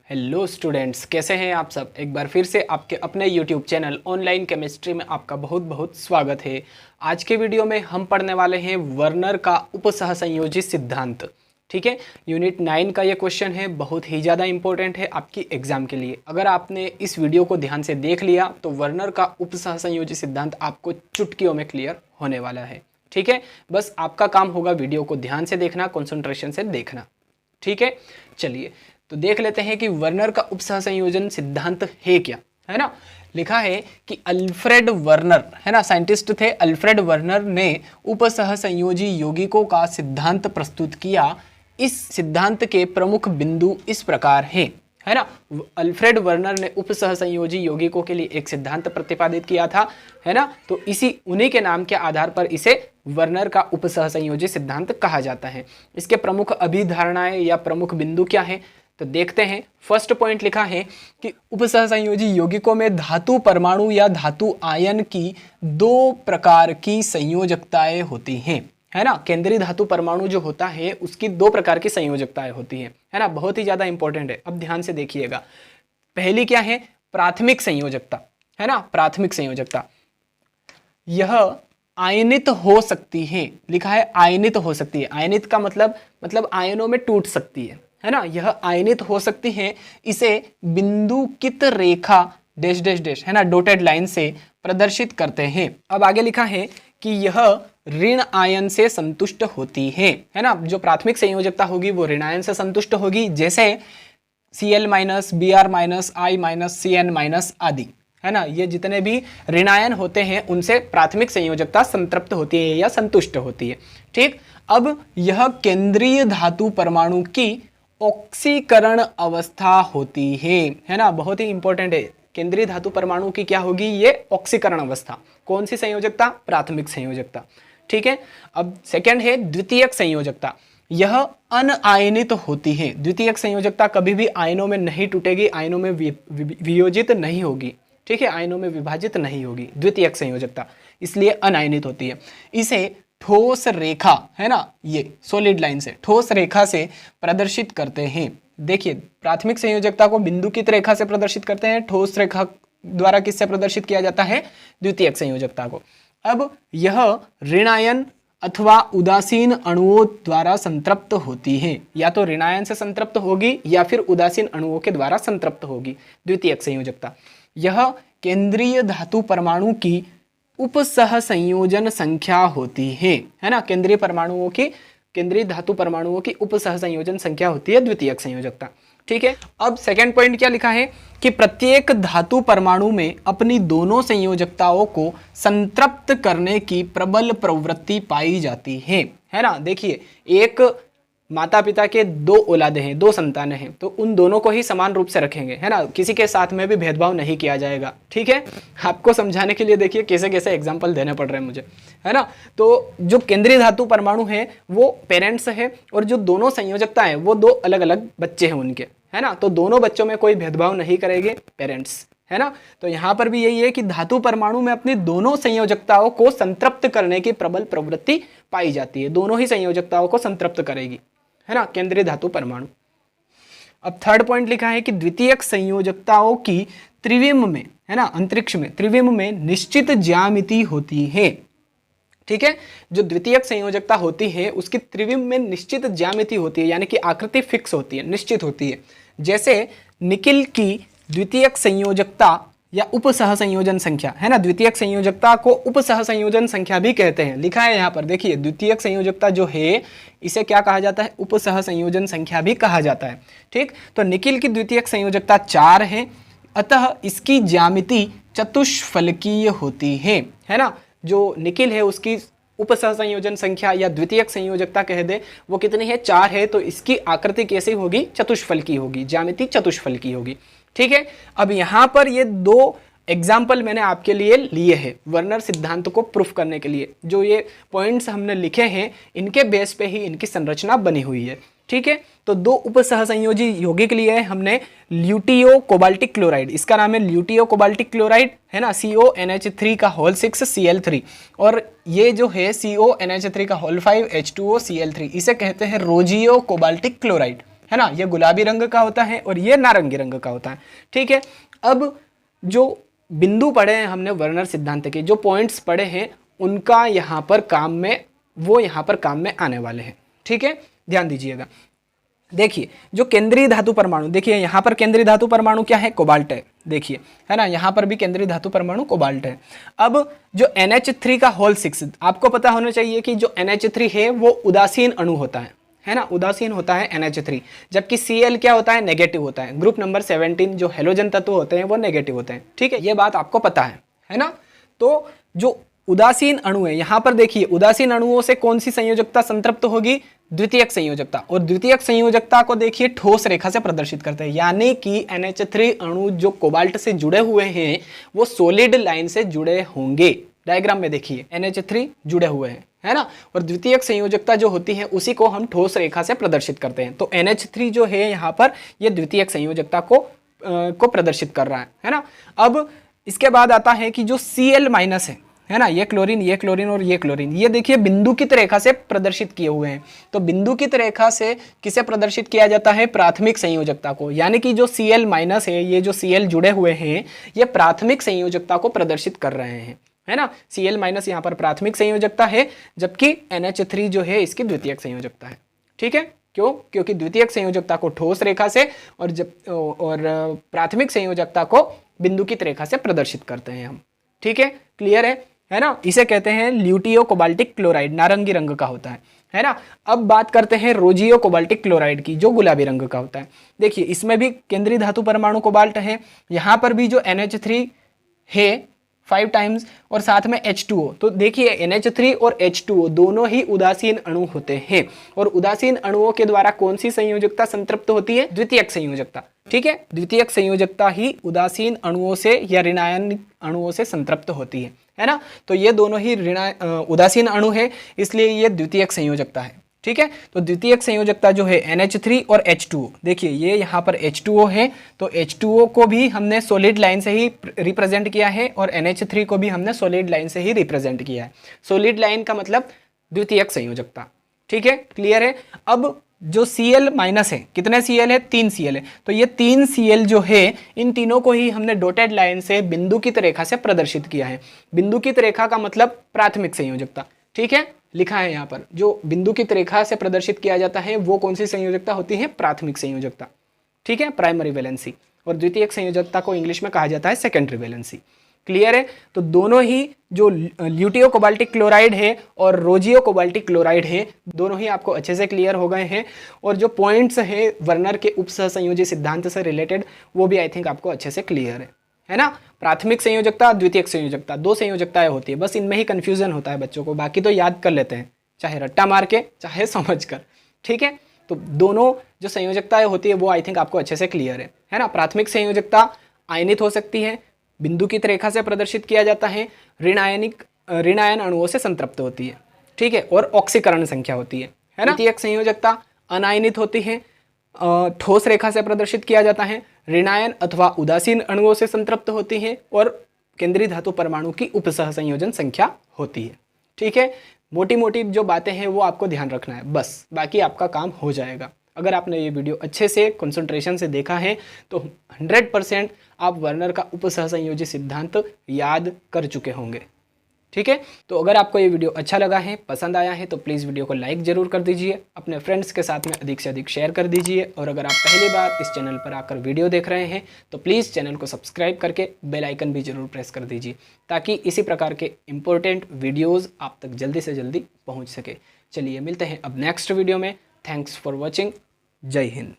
Hello students, कैसे हैं आप सब। एक बार फिर से आपके अपने यूट्यूब चैनल ऑनलाइन केमिस्ट्री में आपका बहुत बहुत स्वागत है। आज के वीडियो में हम पढ़ने वाले हैं वर्नर का उपसहसंयोजी सिद्धांत। ठीक है, यूनिट 9 का ये क्वेश्चन है, बहुत ही ज़्यादा इंपॉर्टेंट है आपकी एग्जाम के लिए। अगर आपने इस वीडियो को ध्यान से देख लिया तो वर्नर का उपसहसंयोजी सिद्धांत आपको चुटकियों में क्लियर होने वाला है। ठीक है, बस आपका काम होगा वीडियो को ध्यान से देखना, कॉन्सेंट्रेशन से देखना। ठीक है, चलिए तो देख लेते हैं कि वर्नर का उपसहसंयोजन सिद्धांत है क्या, है ना। लिखा है कि अल्फ्रेड वर्नर, है ना, साइंटिस्ट थे। अल्फ्रेड वर्नर ने उपसहसंयोजी यौगिकों का सिद्धांत प्रस्तुत किया। इस सिद्धांत के प्रमुख बिंदु इस प्रकार हैं, है ना। अल्फ्रेड वर्नर ने उपसहसंयोजी यौगिकों के लिए एक सिद्धांत प्रतिपादित किया था, है ना। तो उन्हीं के नाम के आधार पर इसे वर्नर का उपसहसंयोजी सिद्धांत कहा जाता है। इसके प्रमुख अभिधारणाएं या प्रमुख बिंदु क्या है तो देखते हैं। फर्स्ट पॉइंट लिखा है कि उपसहसंयोजी यौगिकों में धातु परमाणु या धातु आयन की दो प्रकार की संयोजकताएं होती हैं, है ना। केंद्रीय धातु परमाणु जो होता है उसकी दो प्रकार की संयोजकताएं होती हैं, है ना। बहुत ही ज्यादा इंपॉर्टेंट है, अब ध्यान से देखिएगा। पहली क्या है, प्राथमिक संयोजकता, है ना। प्राथमिक संयोजकता यह आयनित हो सकती है, लिखा है आयनित हो सकती है। आयनित का मतलब आयनों में टूट सकती है ना। यह आयनित हो सकती है। इसे बिंदुकित रेखा डैश डैश डैश, है ना, डॉटेड लाइन से प्रदर्शित करते हैं। अब आगे लिखा है कि यह ऋण आयन से संतुष्ट होती है ना। जो प्राथमिक संयोजकता होगी वो ऋण आयन से संतुष्ट होगी, जैसे Cl-, Br-, I-, Cn- आदि, है ना। ये जितने भी ऋणायन होते हैं उनसे प्राथमिक संयोजकता संतृप्त होती है या संतुष्ट होती है। ठीक, अब यह केंद्रीय धातु परमाणु की ऑक्सीकरण अवस्था होती है ना। बहुत ही इंपॉर्टेंट है। केंद्रीय धातु परमाणु की क्या होगी, ये ऑक्सीकरण अवस्था। कौन सी संयोजकता, प्राथमिक संयोजकता। ठीक है, अब सेकंड है द्वितीयक संयोजकता। यह अनआयनित होती है। द्वितीयक संयोजकता कभी भी आयनों में नहीं टूटेगी, आयनों में वियोजित नहीं होगी। ठीक है, आयनों में विभाजित नहीं होगी द्वितीयक संयोजकता, इसलिए अनायनित होती है। इसे ठोस रेखा, है ना, ये सॉलिड लाइन से, ठोस रेखा से प्रदर्शित करते हैं। देखिए, प्राथमिक संयोजकता को बिंदुकित रेखा से प्रदर्शित करते हैं, ठोस रेखा द्वारा किससे प्रदर्शित किया जाता है, द्वितीयक संयोजकता को। अब यह ऋणायन अथवा उदासीन अणुओं द्वारा संतृप्त होती है, या तो ऋणायन से संतृप्त होगी या फिर उदासीन अणुओं के द्वारा संतृप्त होगी द्वितीयक संयोजकता। यह केंद्रीय धातु परमाणु की उपसहसंयोजन संख्या होती है ना। केंद्रीय धातु परमाणुओं की उपसहसंयोजन संख्या होती है द्वितीयक संयोजकता। ठीक है, अब सेकंड पॉइंट क्या लिखा है कि प्रत्येक धातु परमाणु में अपनी दोनों संयोजकताओं को संतृप्त करने की प्रबल प्रवृत्ति पाई जाती है ना। देखिए, एक माता पिता के दो औलादे हैं, दो संतानें हैं, तो उन दोनों को ही समान रूप से रखेंगे, है ना। किसी के साथ में भी भेदभाव नहीं किया जाएगा। ठीक है, आपको समझाने के लिए देखिए कैसे कैसे एग्जाम्पल देने पड़ रहे हैं मुझे, है ना। तो जो केंद्रीय धातु परमाणु है वो पेरेंट्स है, और जो दोनों संयोजकता है वो दो अलग अलग बच्चे हैं उनके, है ना। तो दोनों बच्चों में कोई भेदभाव नहीं करेंगे पेरेंट्स, है ना। तो यहाँ पर भी यही है कि धातु परमाणु में अपनी दोनों संयोजकताओं को संतृप्त करने की प्रबल प्रवृत्ति पाई जाती है। दोनों ही संयोजकताओं को संतृप्त करेगी, है ना, केंद्रीय धातु परमाणु। अब थर्ड पॉइंट लिखा है कि द्वितीयक संयोजकताओं की त्रिविम में, है ना, अंतरिक्ष में त्रिविम में निश्चित ज्यामिति होती है। ठीक है, जो द्वितीयक संयोजकता होती है उसकी त्रिविम में निश्चित ज्यामिति होती है, यानी कि आकृति फिक्स होती है, निश्चित होती है। जैसे निकिल की द्वितीयक संयोजकता या उपसहसंयोजन संख्या, है ना। द्वितीयक संयोजकता को उपसहसंयोजन संख्या भी कहते हैं, लिखा है यहाँ पर। देखिए, द्वितीयक संयोजकता जो है इसे क्या कहा जाता है, उपसहसंयोजन संख्या भी कहा जाता है। ठीक, तो निकिल की द्वितीयक संयोजकता 4 है, अतः इसकी ज्यामिति चतुष्फलकीय होती है ना। जो निकिल है उसकी उपसहसंयोजन संख्या या द्वितीयक संयोजकता कह दे वो कितनी है, 4 है, तो इसकी आकृति कैसी होगी, चतुष्फलकी होगी, ज्यामिति चतुष्फलकी होगी। ठीक है, अब यहाँ पर ये दो एग्जाम्पल मैंने आपके लिए लिए हैं वर्नर सिद्धांत को प्रूफ करने के लिए। जो ये पॉइंट्स हमने लिखे हैं इनके बेस पे ही इनकी संरचना बनी हुई है। ठीक है, तो दो उपसहसंयोजी यौगिक लिए हैं हमने। ल्यूटियो कोबाल्टिक क्लोराइड, इसका नाम है ल्यूटियो कोबाल्टिक क्लोराइड, है ना, CONH3 का होल 6 Cl3, और ये जो है CONH3 का होल 5 H2O Cl3, इसे कहते हैं रोजियो कोबाल्टिक क्लोराइड, है ना, ये गुलाबी रंग का होता है और ये नारंगी रंग का होता है। ठीक है, अब जो बिंदु पढ़े हैं हमने वर्नर सिद्धांत के, जो पॉइंट्स पढ़े हैं उनका यहाँ पर काम में, वो यहाँ पर काम में आने वाले हैं। ठीक है, ध्यान दीजिएगा। देखिए जो केंद्रीय धातु परमाणु, देखिए यहाँ पर केंद्रीय धातु परमाणु क्या है, कोबाल्ट है, देखिए है ना, यहाँ पर भी केंद्रीय धातु परमाणु कोबाल्ट है। अब जो NH3 का होल 6, आपको पता होना चाहिए कि जो NH3 है वो उदासीन अणु होता है ना, उदासीन होता है NH3, जबकि Cl क्या होता है, नेगेटिव होता है। ग्रुप नंबर 17 जो हेलोजन तत्व होते हैं वो नेगेटिव होते हैं। ठीक है, ये बात आपको पता है ना। तो जो उदासीन अणु है, यहाँ पर देखिए उदासीन अणुओं से कौन सी संयोजकता संतृप्त होगी, द्वितीयक संयोजकता, और द्वितीयक संयोजकता को देखिए ठोस रेखा से प्रदर्शित करते हैं, यानी कि NH3 अणु जो कोबाल्ट से जुड़े हुए हैं वो सॉलिड लाइन से जुड़े होंगे। डायग्राम में देखिए NH3 जुड़े हुए हैं, है ना, और द्वितीयक संयोजकता जो होती है उसी को हम ठोस रेखा से प्रदर्शित करते हैं। तो NH3 जो है यहाँ पर ये द्वितीयक संयोजकता को प्रदर्शित कर रहा है ना। अब इसके बाद आता है कि जो Cl माइनस है ना, ये क्लोरीन और ये क्लोरीन, ये देखिए बिंदुकित रेखा से प्रदर्शित किए हुए हैं। तो बिंदुकित रेखा से किसे प्रदर्शित किया जाता है, प्राथमिक संयोजकता को, यानी कि जो Cl माइनस है, ये जो Cl जुड़े हुए हैं ये प्राथमिक संयोजकता को प्रदर्शित कर रहे हैं, है ना। Cl माइनस यहाँ पर प्राथमिक संयोजकता है, जबकि NH3 जो है इसकी द्वितीयक संयोजकता है। ठीक है, क्यों, क्योंकि द्वितीयक संयोजकता को ठोस रेखा से और प्राथमिक संयोजकता को बिंदुकित रेखा से प्रदर्शित करते हैं हम। ठीक है, क्लियर है ना। इसे कहते हैं ल्यूटियो कोबाल्टिक क्लोराइड, नारंगी रंग का होता है ना। अब बात करते हैं रोजियो कोबाल्टिक क्लोराइड की, जो गुलाबी रंग का होता है। देखिए इसमें भी केंद्रीय धातु परमाणु कोबाल्ट है, यहाँ पर भी जो NH3 है 5 टाइम्स और साथ में H2O। तो देखिए NH3 और H2O दोनों ही उदासीन अणु होते हैं, और उदासीन अणुओं के द्वारा कौन सी संयोजकता संतृप्त होती है, द्वितीयक संयोजकता। ठीक है, द्वितीयक संयोजकता ही उदासीन अणुओं से या ऋणायनिक अणुओं से संतृप्त होती है ना। तो ये दोनों ही उदासीन अणु है, इसलिए ये द्वितीयक संयोजकता है। ठीक है, तो द्वितीयक संयोजकता जो है NH3 और H2O, देखिए ये यहाँ पर H2O है, तो H2O को भी हमने सॉलिड लाइन से ही रिप्रेजेंट किया है और NH3 को भी हमने सॉलिड लाइन से ही रिप्रेजेंट किया है। सॉलिड लाइन का मतलब द्वितीयक संयोजकता। ठीक है, क्लियर है। अब जो Cl माइनस है, कितने Cl है, 3 Cl है, तो ये 3 Cl जो है इन तीनों को ही हमने डॉटेड लाइन से बिंदुकित रेखा से प्रदर्शित किया है। बिंदुकित रेखा का मतलब प्राथमिक संयोजकता। ठीक है, लिखा है यहाँ पर, जो बिंदुकित रेखा से प्रदर्शित किया जाता है वो कौन सी संयोजकता होती है, प्राथमिक संयोजकता। ठीक है, प्राइमरी वैलेंसी, और द्वितीयक संयोजकता को इंग्लिश में कहा जाता है सेकेंडरी वैलेंसी। क्लियर है। तो दोनों ही जो ल्यूटियो कोबाल्टिक क्लोराइड है और रोजियो कोबाल्टिक क्लोराइड है, दोनों ही आपको अच्छे से क्लियर हो गए हैं, और जो पॉइंट्स हैं वर्नर के उपसहसंयोजी सिद्धांत से रिलेटेड वो भी आई थिंक आपको अच्छे से क्लियर है ना। प्राथमिक संयोजकता, द्वितीयक संयोजकता, 2 संयोजकताएं होती है, बस इनमें ही कंफ्यूजन होता है बच्चों को, बाकी तो याद कर लेते हैं, चाहे रट्टा मार के चाहे समझ कर। ठीक है, तो दोनों जो संयोजकताएं होती है वो आई थिंक आपको अच्छे से क्लियर है ना। प्राथमिक संयोजकता आयनित हो सकती है, बिंदुकित रेखा से प्रदर्शित किया जाता है, ऋणायन अणुओं से संतृप्त होती है। ठीक है, और ऑक्सीकरण संख्या होती है ना। द्वितीयक संयोजकता अनायनित होती है, ठोस रेखा से प्रदर्शित किया जाता है, ऋणायन अथवा उदासीन अणुओं से संतृप्त होती है, और केंद्रीय धातु परमाणु की उपसह संयोजन संख्या होती है। ठीक है, मोटी मोटी जो बातें हैं वो आपको ध्यान रखना है, बस बाकी आपका काम हो जाएगा। अगर आपने ये वीडियो अच्छे से कंसंट्रेशन से देखा है तो 100% आप वर्नर का उपसहसंयोजी सिद्धांत याद कर चुके होंगे। ठीक है, तो अगर आपको ये वीडियो अच्छा लगा है, पसंद आया है, तो प्लीज़ वीडियो को लाइक ज़रूर कर दीजिए, अपने फ्रेंड्स के साथ में अधिक से अधिक शेयर कर दीजिए, और अगर आप पहली बार इस चैनल पर आकर वीडियो देख रहे हैं तो प्लीज़ चैनल को सब्सक्राइब करके बेल आइकन भी ज़रूर प्रेस कर दीजिए, ताकि इसी प्रकार के इम्पोर्टेंट वीडियोज़ आप तक जल्दी से जल्दी पहुँच सके। चलिए मिलते हैं अब नेक्स्ट वीडियो में। Thanks for watching. जय हिंद।